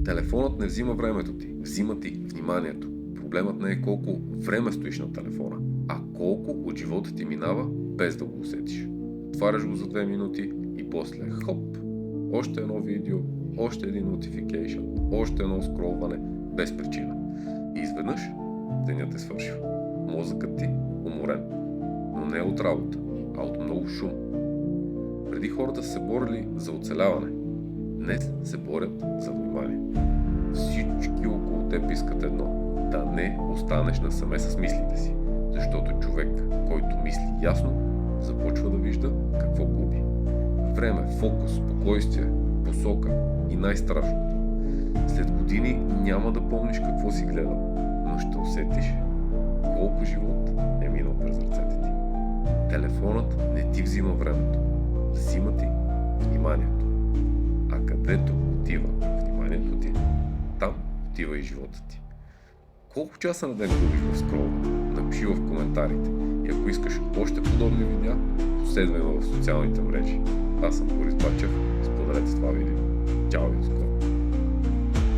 Телефонът не взима времето ти, взима ти вниманието. Проблемът не е колко време стоиш на телефона, а колко от живота ти минава без да го усетиш. Отваряш го за 2 минути и после хоп, още едно видео, още един notification, още едно скролване без причина. И изведнъж денят е свършил. Мозъкът ти уморен, но не от работа, а от много шум. Преди хората са се борили за оцеляване. Днес се борят за внимание. Всички около теб искат едно. Да не останеш насаме с мислите си. Защото човек, който мисли ясно, започва да вижда какво губи. Време, фокус, спокойствие, посока и най-страшното. След години няма да помниш какво си гледал, но ще усетиш колко живот е минал през ръцете ти. Телефонът не ти взима времето, взима ти вниманието. А където отива вниманието ти, там отива и живота ти. Колко часа на ден губиш в скролване? Напиши в коментарите. И ако искаш още подобни видеа, последвай ме в социалните мрежи. Аз съм Борис Бачев. Споделете това видео. Чао и до скоро!